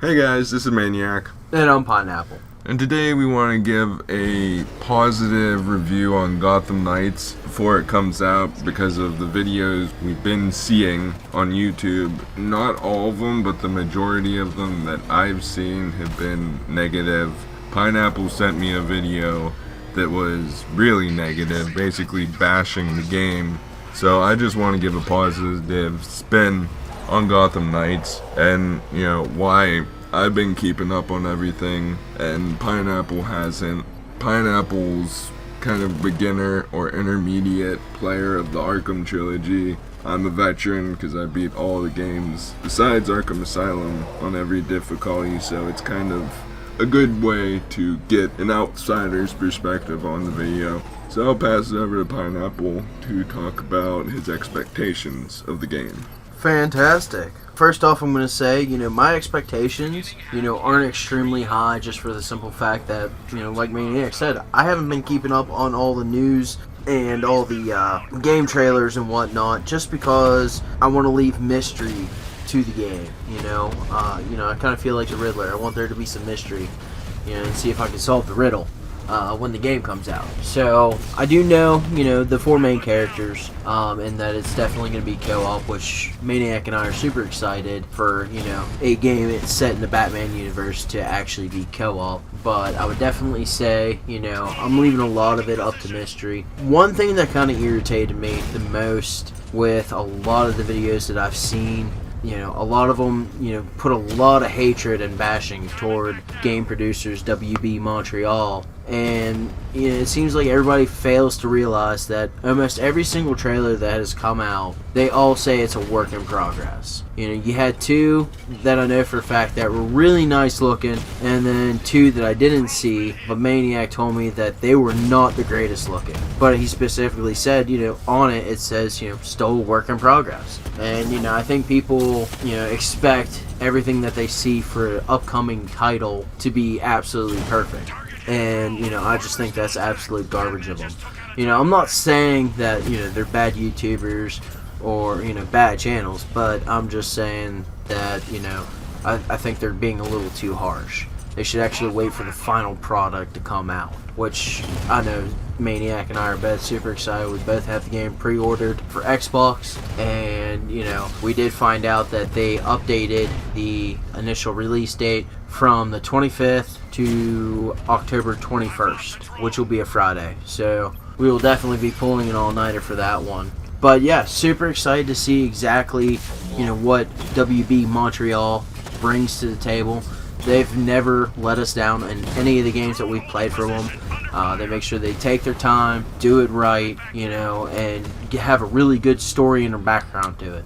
Hey guys, this is Maniac. And I'm Pineapple. And today we want to give a positive review on Gotham Knights before it comes out because of the videos we've been seeing on YouTube. Not all of them, but the majority of them that I've seen have been negative. Pineapple sent me a video that was really negative, basically bashing the game. So I just want to give a positive spin on Gotham Knights and, why I've been keeping up on everything and Pineapple hasn't. Pineapple's kind of beginner or intermediate player of the Arkham trilogy. I'm a veteran because I beat all the games besides Arkham Asylum on every difficulty, so it's kind of a good way to get an outsider's perspective on the video. So I'll pass it over to Pineapple to talk about his expectations of the game. Fantastic. First off, I'm going to say, my expectations, aren't extremely high just for the simple fact that, like Maniac said, I haven't been keeping up on all the news and all the game trailers and whatnot just because I want to leave mystery to the game, I kind of feel like the Riddler. I want there to be some mystery, and see if I can solve the riddle when the game comes out. So I do know, the four main characters, and that it's definitely going to be co-op, which Maniac and I are super excited for, a game it's set in the Batman universe to actually be co-op. But I would definitely say, I'm leaving a lot of it up to mystery. One thing that kind of irritated me the most with a lot of the videos that I've seen, a lot of them, put a lot of hatred and bashing toward game producers WB Montreal. And it seems like everybody fails to realize that almost every single trailer that has come out, they all say it's a work in progress. You had two that I know for a fact that were really nice looking, and then two that I didn't see, but Maniac told me that they were not the greatest looking. But he specifically said, on it says, still work in progress. And, I think people, expect everything that they see for an upcoming title to be absolutely perfect. And, I just think that's absolute garbage of them. I'm not saying that, they're bad YouTubers or, bad channels, but I'm just saying that, I think they're being a little too harsh. They should actually wait for the final product to come out, which I know Maniac and I are both super excited. We both have the game pre-ordered for Xbox, and we did find out that they updated the initial release date from the 25th to October 21st, which will be a Friday. So we will definitely be pulling an all-nighter for that one. But yeah, super excited to see exactly what WB Montreal brings to the table. They've never let us down in any of the games that we've played for them. They make sure they take their time, do it right, and have a really good story and a background to it.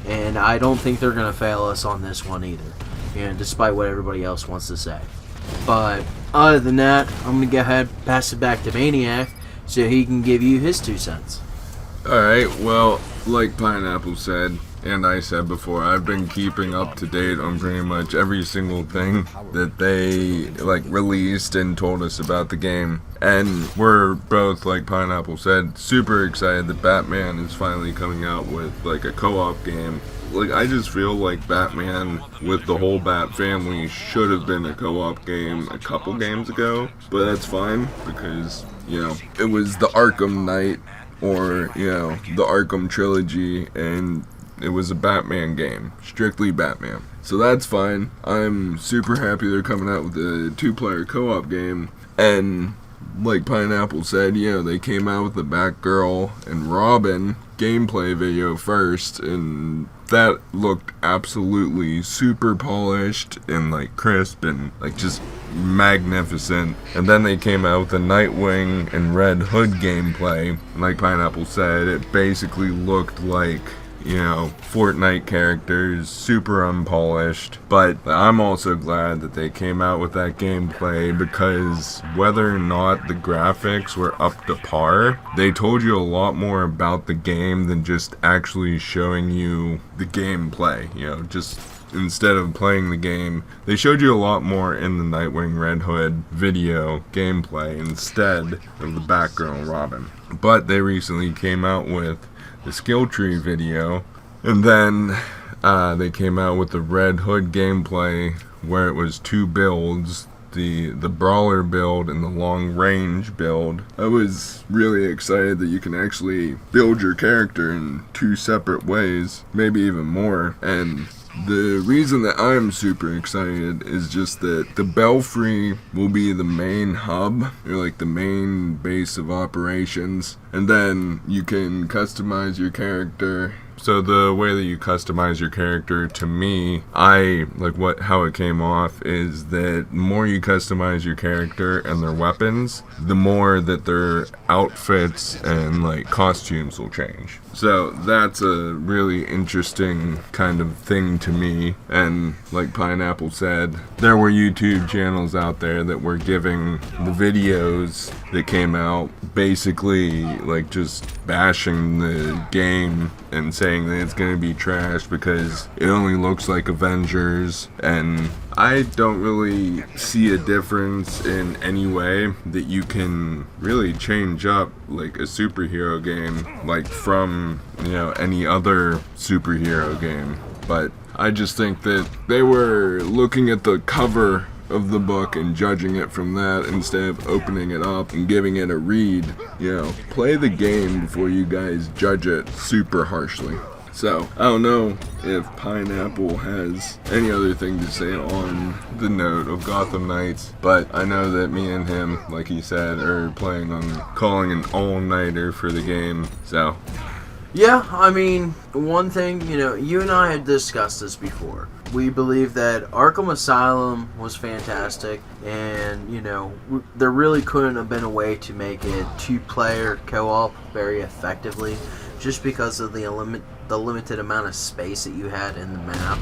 And I don't think they're going to fail us on this one either, despite what everybody else wants to say. But other than that, I'm going to go ahead and pass it back to Maniac so he can give you his 2 cents. Alright, well, like Pineapple said, and I said before, I've been keeping up to date on pretty much every single thing that they released and told us about the game. And we're both, like Pineapple said, super excited that Batman is finally coming out with a co-op game. I just feel like Batman with the whole Bat family should have been a co-op game a couple games ago, but that's fine because, it was the Arkham Knight or, the Arkham trilogy, and it was a Batman game, strictly Batman. So that's fine. I'm super happy they're coming out with a 2-player co-op game. And like Pineapple said, they came out with the Batgirl and Robin gameplay video first, and that looked absolutely super polished and crisp and just magnificent. And then they came out with the Nightwing and Red Hood gameplay. And like Pineapple said, it basically looked like Fortnite characters, super unpolished. But I'm also glad that they came out with that gameplay, because whether or not the graphics were up to par, they told you a lot more about the game than just actually showing you the gameplay. Just instead of playing the game, they showed you a lot more in the Nightwing Red Hood video gameplay instead of the Batgirl and Robin. But they recently came out with the skill tree video, and then they came out with the Red Hood gameplay where it was 2 builds, the brawler build and the long range build. I was really excited that you can actually build your character in 2 separate ways, maybe even more. And the reason that I'm super excited is just that the Belfry will be the main hub, or like the main base of operations, and then you can customize your character. So the way that you customize your character, to me, how it came off is that the more you customize your character and their weapons, the more that their outfits and like costumes will change. So that's a really interesting kind of thing to me. And like Pineapple said, there were YouTube channels out there that were giving the videos that came out basically like just bashing the game and saying that it's going to be trash because it only looks like Avengers. And I don't really see a difference in any way that you can really change up like a superhero game like from, any other superhero game. But I just think that they were looking at the cover of the book and judging it from that instead of opening it up and giving it a read. Play the game before you guys judge it super harshly. So, I don't know if Pineapple has any other thing to say on the note of Gotham Knights, but I know that me and him, like he said, are planning on calling an all-nighter for the game, so. Yeah, I mean, one thing, you and I had discussed this before. We believe that Arkham Asylum was fantastic, and, there really couldn't have been a way to make it 2-player co-op very effectively, just because of the limited amount of space that you had in the map.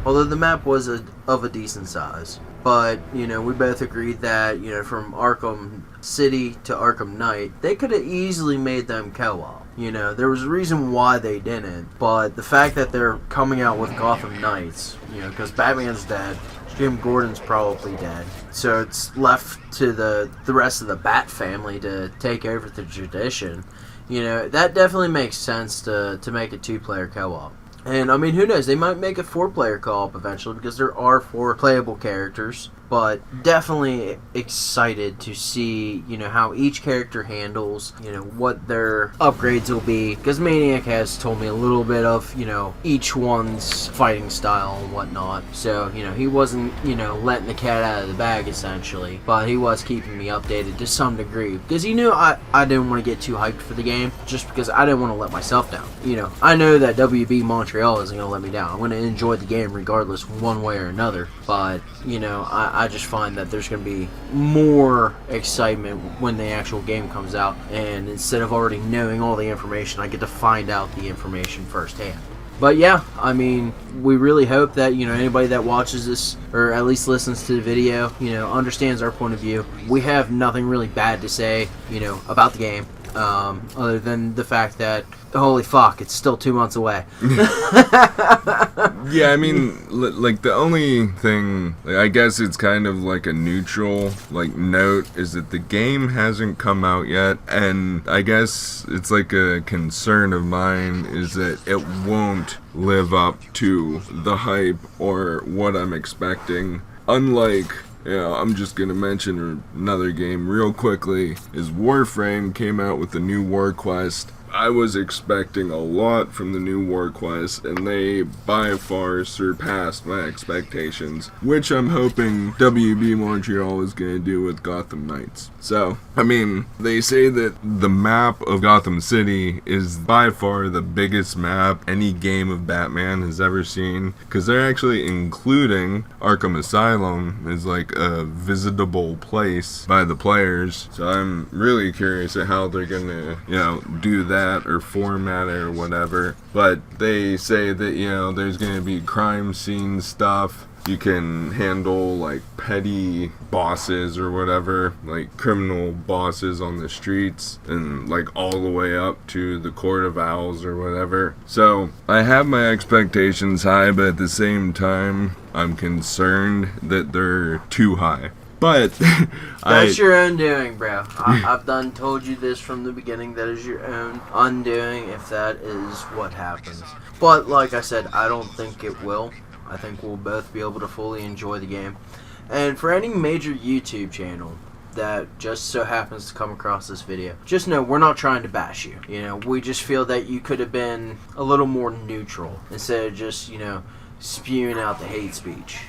Although the map was of a decent size. But, we both agreed that, from Arkham City to Arkham Knight, they could have easily made them co-op. There was a reason why they didn't, but the fact that they're coming out with Gotham Knights, because Batman's dead, Jim Gordon's probably dead, so it's left to the rest of the Bat family to take over the tradition. That definitely makes sense to make a 2-player co-op. And, I mean, who knows, they might make a 4-player co-op eventually, because there are 4 playable characters. But definitely excited to see, how each character handles, what their upgrades will be. Because Maniac has told me a little bit of, each one's fighting style and whatnot. So, he wasn't, letting the cat out of the bag, essentially. But he was keeping me updated to some degree. Because he knew I didn't want to get too hyped for the game, just because I didn't want to let myself down. I know that WB Montreal isn't going to let me down. I'm going to enjoy the game regardless, one way or another. But, I just find that there's going to be more excitement when the actual game comes out, and instead of already knowing all the information, I get to find out the information firsthand. But yeah, I mean, we really hope that, anybody that watches this, or at least listens to the video, understands our point of view. We have nothing really bad to say, about the game, other than the fact that, holy fuck, it's still 2 months away. Yeah, I mean, like, the only thing, I guess it's kind of like a neutral, note, is that the game hasn't come out yet, and I guess it's like a concern of mine is that it won't live up to the hype or what I'm expecting. Unlike, I'm just going to mention another game real quickly, is Warframe came out with the new War Quest. I was expecting a lot from the new War Quest, and they by far surpassed my expectations, which I'm hoping WB Montreal is going to do with Gotham Knights. So, I mean, they say that the map of Gotham City is by far the biggest map any game of Batman has ever seen, because they're actually including Arkham Asylum as like a visitable place by the players. So I'm really curious at how they're going to, do that or format it or whatever. But they say that, there's going to be crime scene stuff. You can handle like petty bosses or whatever, like criminal bosses on the streets, and like all the way up to the Court of Owls or whatever. So I have my expectations high, but at the same time, I'm concerned that they're too high. But that's your own doing, bro. I've done told you this from the beginning. That is your own undoing if that is what happens. But like I said, I don't think it will. I think we'll both be able to fully enjoy the game. And for any major YouTube channel that just so happens to come across this video, just know we're not trying to bash you. You know, we just feel that you could have been a little more neutral instead of just, you know, spewing out the hate speech.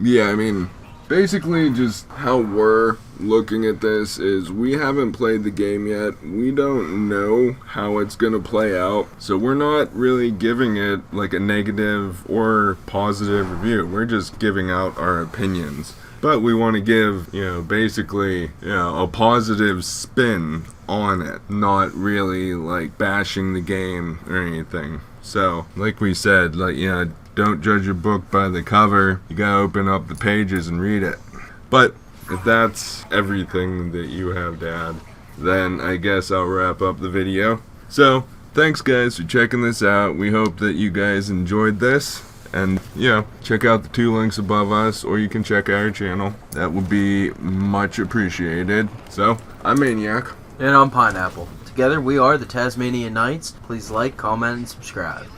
Yeah, I mean, basically just how we're looking at this is we haven't played the game yet. We don't know how it's going to play out. So we're not really giving it like a negative or positive review. We're just giving out our opinions. But we want to give, you know, basically, you know, a positive spin on it, not really like bashing the game or anything. So, like we said, like, you know, don't judge a book by the cover. You gotta open up the pages and read it. But if that's everything that you have to add, then I guess I'll wrap up the video. So, thanks guys for checking this out. We hope that you guys enjoyed this. And, you know, check out the 2 links above us, or you can check our channel. That would be much appreciated. So, I'm Maniac. And I'm Pineapple. Together we are the Tazmanian Knights. Please like, comment, and subscribe.